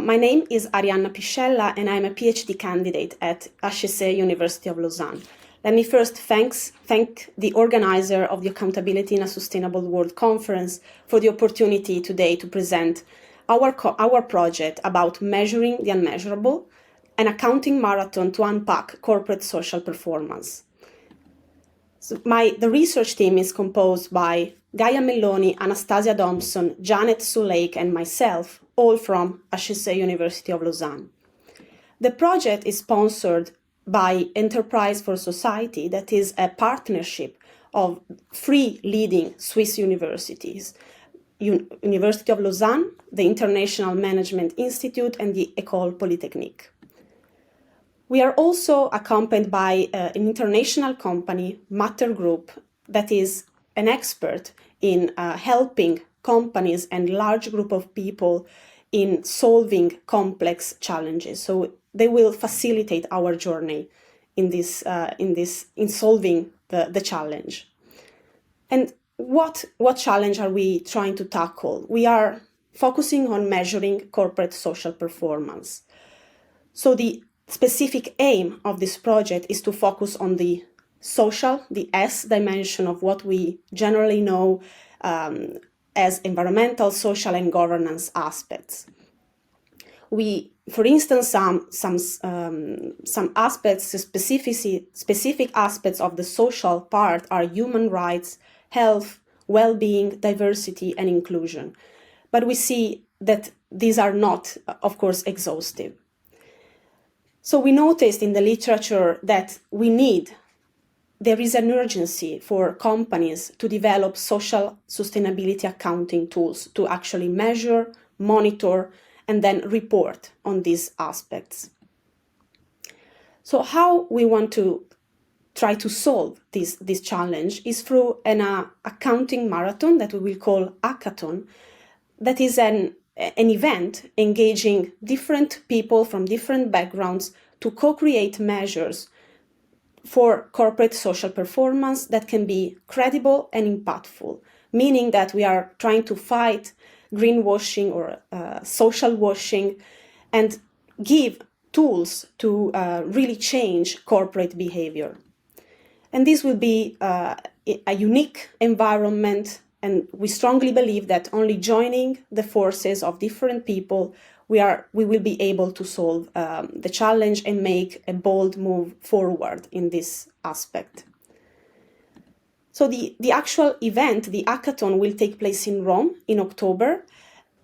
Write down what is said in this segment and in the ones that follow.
My name is Arianna Pisciella, and I'm a Ph.D. candidate at HEC University of Lausanne. Let me first thank the organizer of the Accountability in a Sustainable World Conference for the opportunity today to present our project about measuring the unmeasurable, an accounting marathon to unpack corporate social performance. So the research team is composed by Gaia Melloni, Anastasia Thompson, Janet Sulake, and myself, all from HEC University of Lausanne. The project is sponsored by Enterprise for Society, that is a partnership of 3 leading Swiss universities, University of Lausanne, the International Management Institute, and the École Polytechnique. We are also accompanied by an international company, Matter Group, that is an expert in helping companies and large group of people in solving complex challenges. So they will facilitate our journey in solving the challenge. And what challenge are we trying to tackle? We are focusing on measuring corporate social performance. So the specific aim of this project is to focus on the social, the S dimension of what we generally know as environmental, social, and governance aspects. For instance, some aspects, specific aspects of the social part are human rights, health, well-being, diversity, and inclusion. But we see that these are not, of course, exhaustive. So we noticed in the literature that there is an urgency for companies to develop social sustainability accounting tools to actually measure, monitor, and then report on these aspects. So how we want to try to solve this challenge is through an accounting marathon that we will call hackathon, that is an event engaging different people from different backgrounds to co-create measures for corporate social performance that can be credible and impactful, meaning that we are trying to fight greenwashing or social washing and give tools to really change corporate behavior. And this will be a unique environment, and we strongly believe that only joining the forces of different people, we will be able to solve the challenge and make a bold move forward in this aspect. So the actual event, the hackathon, will take place in Rome in October.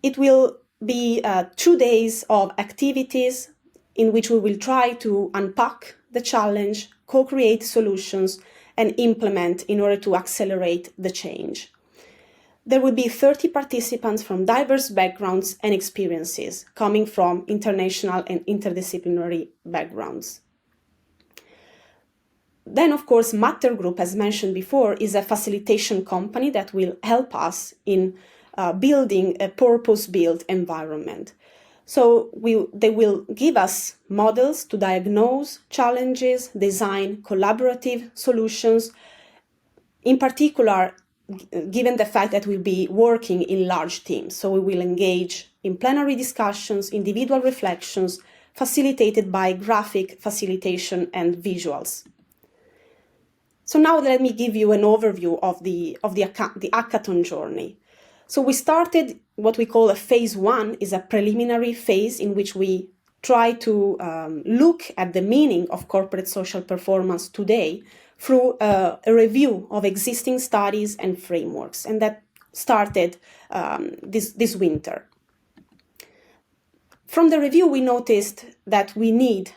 It will be 2 days of activities in which we will try to unpack the challenge, co-create solutions, and implement in order to accelerate the change. There will be 30 participants from diverse backgrounds and experiences, coming from international and interdisciplinary backgrounds. Then, of course, Matter Group, as mentioned before, is a facilitation company that will help us in building a purpose-built environment. So they will give us models to diagnose challenges, design collaborative solutions, in particular, given the fact that we'll be working in large teams. So we will engage in plenary discussions, individual reflections, facilitated by graphic facilitation and visuals. So now let me give you an overview of the hackathon journey. So we started what we call a phase 1, is a preliminary phase in which we try to look at the meaning of corporate social performance today through a review of existing studies and frameworks, and that started this winter. From the review, we noticed that we need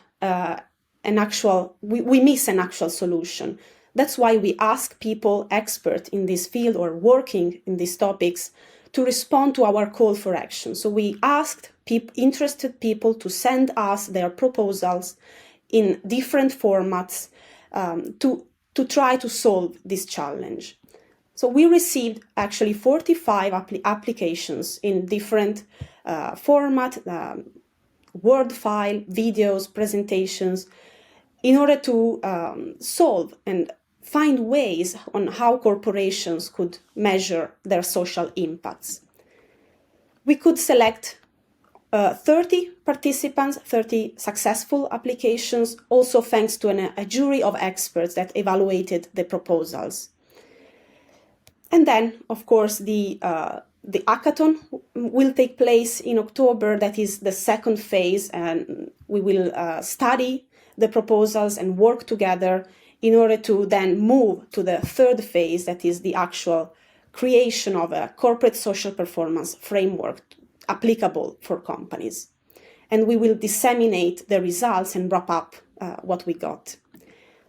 we miss an actual solution. That's why we ask people expert in this field or working in these topics to respond to our call for action. So we asked interested people to send us their proposals in different formats to try to solve this challenge. So we received actually 45 applications in different format, Word file, videos, presentations, in order to solve and find ways on how corporations could measure their social impacts. We could select 30 participants, 30 successful applications, also thanks to a jury of experts that evaluated the proposals. And then, of course, the hackathon will take place in October. That is the second phase, and we will study the proposals and work together in order to then move to the third phase, that is the actual creation of a corporate social performance framework applicable for companies. And we will disseminate the results and wrap up what we got.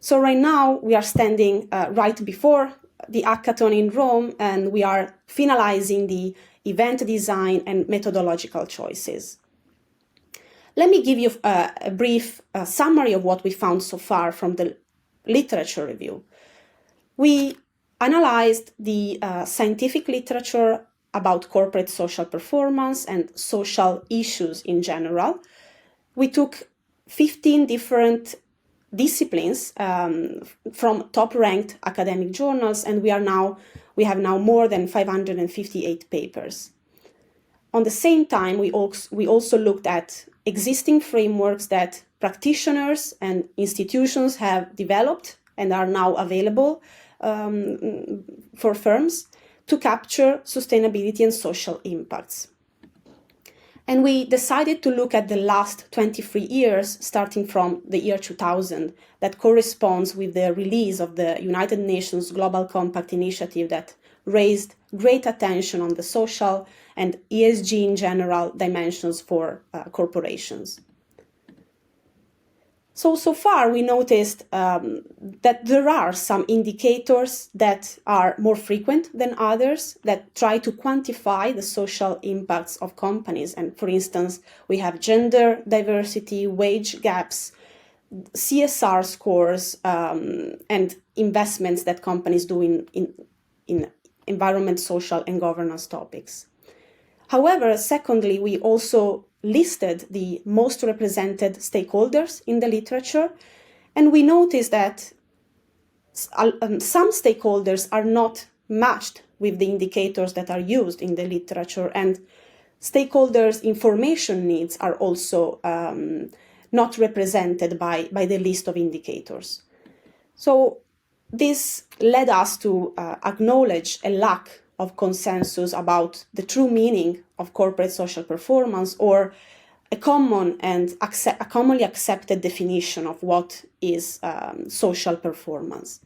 So right now we are standing right before the hackathon in Rome, and we are finalizing the event design and methodological choices. Let me give you a brief summary of what we found so far from the literature review. We analyzed the scientific literature about corporate social performance and social issues in general. We took 15 different disciplines from top-ranked academic journals, and we have now more than 558 papers. On the same time, we also looked at existing frameworks that practitioners and institutions have developed and are now available for firms to capture sustainability and social impacts. And we decided to look at the last 23 years, starting from the year 2000, that corresponds with the release of the United Nations Global Compact Initiative that raised great attention on the social and ESG in general dimensions for corporations. So far we noticed that there are some indicators that are more frequent than others that try to quantify the social impacts of companies. And for instance, we have gender diversity, wage gaps, CSR scores, and investments that companies do in environment, social, and governance topics. However, secondly, we also listed the most represented stakeholders in the literature, and we noticed that some stakeholders are not matched with the indicators that are used in the literature, and stakeholders' information needs are also not represented by the list of indicators. So this led us to acknowledge a lack of consensus about the true meaning of corporate social performance, or a common and commonly accepted definition of what is social performance.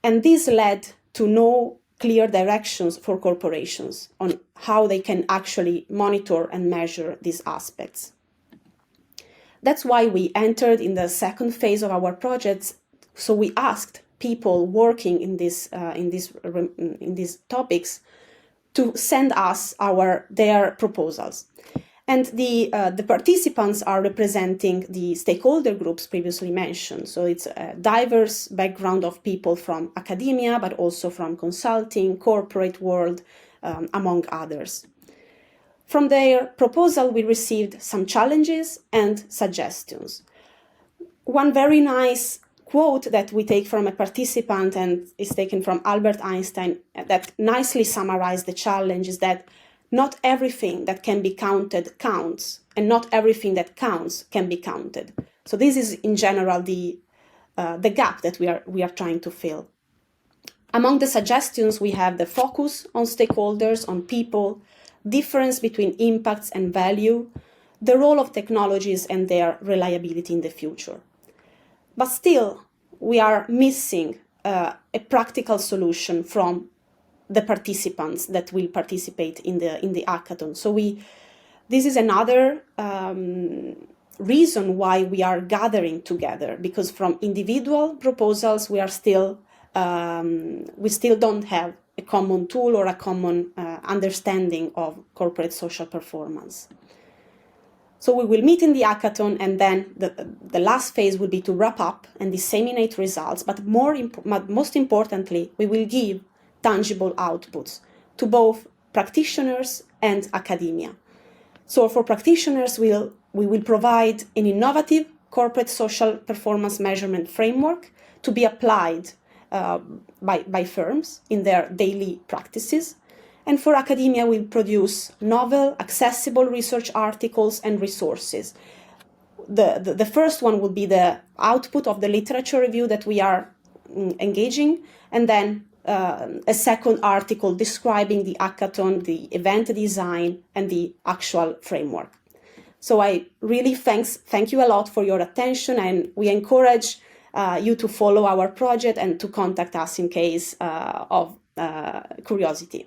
And this led to no clear directions for corporations on how they can actually monitor and measure these aspects. That's why we entered in the second phase of our projects. So we asked people working in these topics to send us their proposals. And the participants are representing the stakeholder groups previously mentioned. So it's a diverse background of people from academia, but also from consulting, corporate world, among others. From their proposal, we received some challenges and suggestions. One very nice quote that we take from a participant and is taken from Albert Einstein that nicely summarized the challenge is that not everything that can be counted counts, and not everything that counts can be counted. So this is in general the gap that we are trying to fill. Among the suggestions, we have the focus on stakeholders, on people, difference between impacts and value, the role of technologies and their reliability in the future. But still, we are missing a practical solution from the participants that will participate in the hackathon. So this is another reason why we are gathering together, because from individual proposals we still don't have a common tool or a common understanding of corporate social performance. So we will meet in the hackathon, and then the last phase will be to wrap up and disseminate results, but most importantly, we will give tangible outputs to both practitioners and academia. So for practitioners, we will provide an innovative corporate social performance measurement framework to be applied by firms in their daily practices. And for academia, we'll produce novel, accessible research articles and resources. The first one will be the output of the literature review that we are engaging, and then a second article describing the hackathon, the event design, and the actual framework. So I really thank you a lot for your attention, and we encourage you to follow our project and to contact us in case of curiosity.